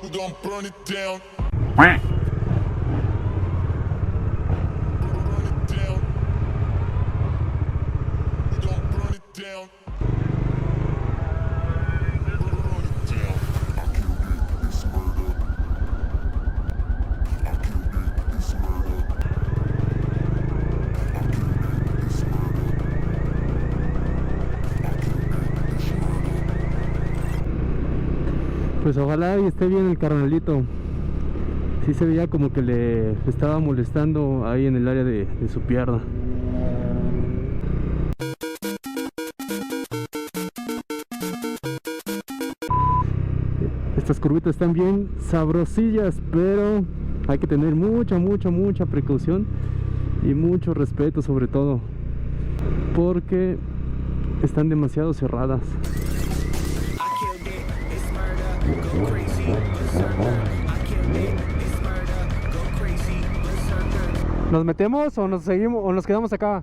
We're gonna burn it down. Pues ojalá y esté bien el carnalito. Sí se veía como que le estaba molestando ahí en el área de su pierna. Estas curvitas están bien sabrosillas, pero hay que tener mucha precaución y mucho respeto, sobre todo porque están demasiado cerradas. ¿Nos metemos o nos seguimos o nos quedamos acá?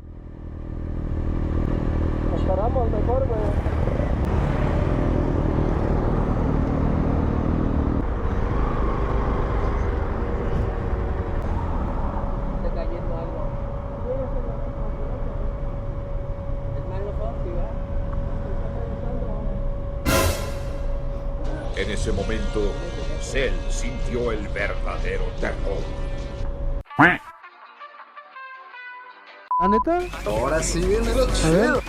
Nos paramos mejor, güey. Está cayendo algo. Es malo fácil, ¿verdad? En ese momento, Cell sintió el verdadero terror. ¿Ah, neta? Ahora sí viene lo A ver. chido.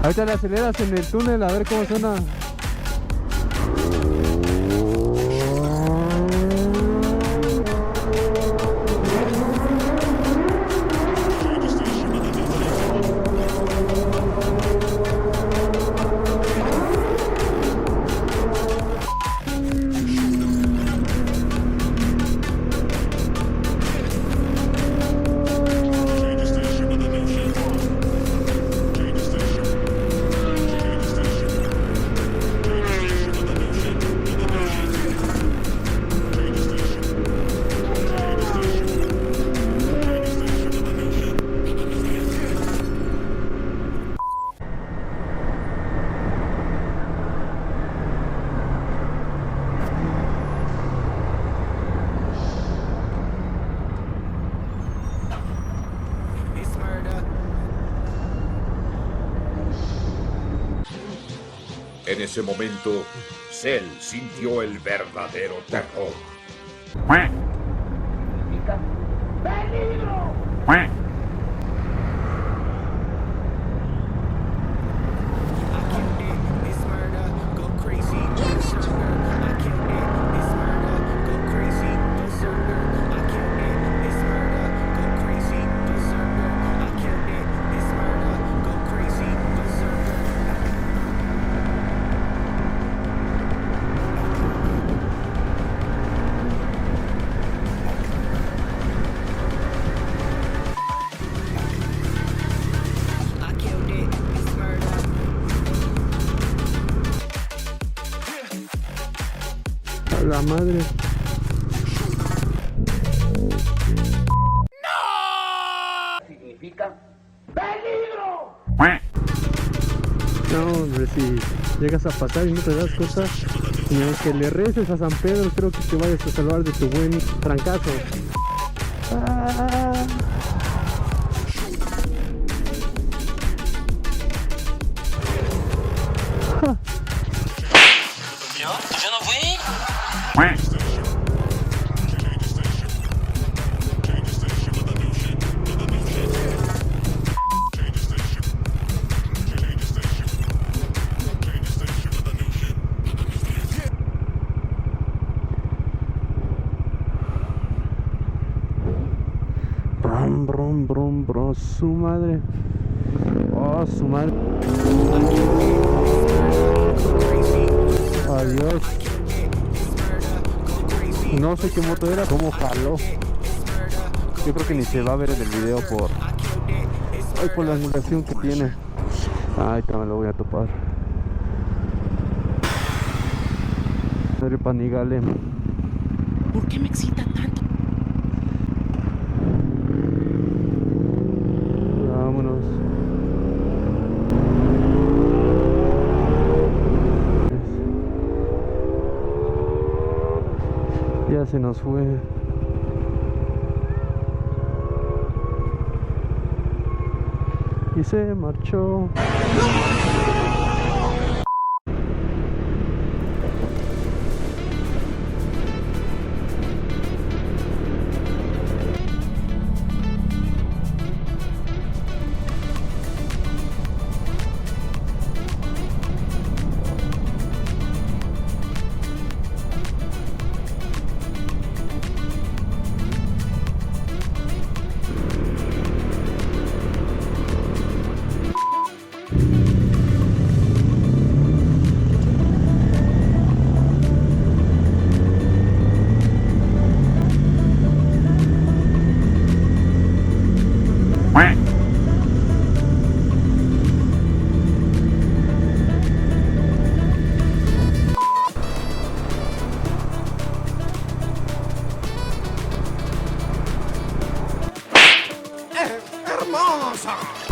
Ahorita le aceleras en el túnel a ver cómo suena. En ese momento, Cell sintió el verdadero terror. ¡Peligro! A la madre. Significa peligro. No, hombre, si llegas a pasar y no te das cuenta, ni aunque le reces a San Pedro, creo que te vayas a salvar de tu buen trancazo. Ah. Yo no fui. Brum, su madre. Oh, su madre. Adiós. No sé qué moto era, cómo jaló. Yo creo que ni se va a ver en el video por la angulación que tiene. Ay, también lo voy a topar. Madre Panigale. ¿Por qué me excita tanto? Vámonos. se nos fue. Y se marchó.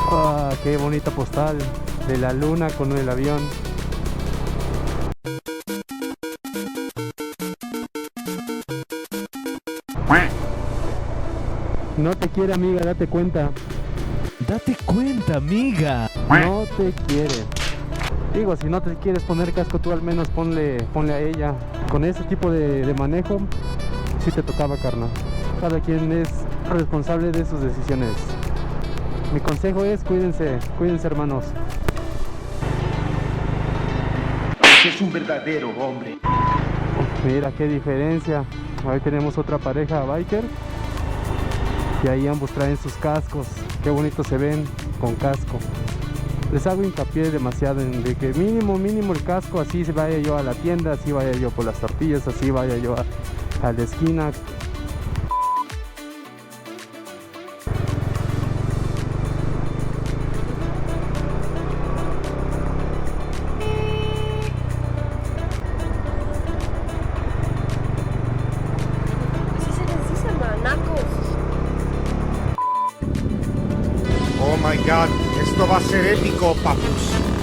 Ah, qué bonita postal de la luna con el avión. No te quiere, amiga, date cuenta. Date cuenta, amiga. No te quiere. Digo, si no te quieres poner casco, tú al menos ponle a ella. Con ese tipo de manejo, sí te tocaba, carnal. Cada quien es responsable de sus decisiones. Mi consejo es cuídense, hermanos. Ese es un verdadero hombre. Mira qué diferencia. Ahí tenemos otra pareja biker. Y ahí ambos traen sus cascos. Qué bonito se ven con casco. Les hago hincapié demasiado en de que mínimo el casco. Así se vaya yo a la tienda, así vaya yo por las tortillas, así vaya yo a la esquina. Así se les dice, manacos. Oh my god, esto va a ser épico, papus.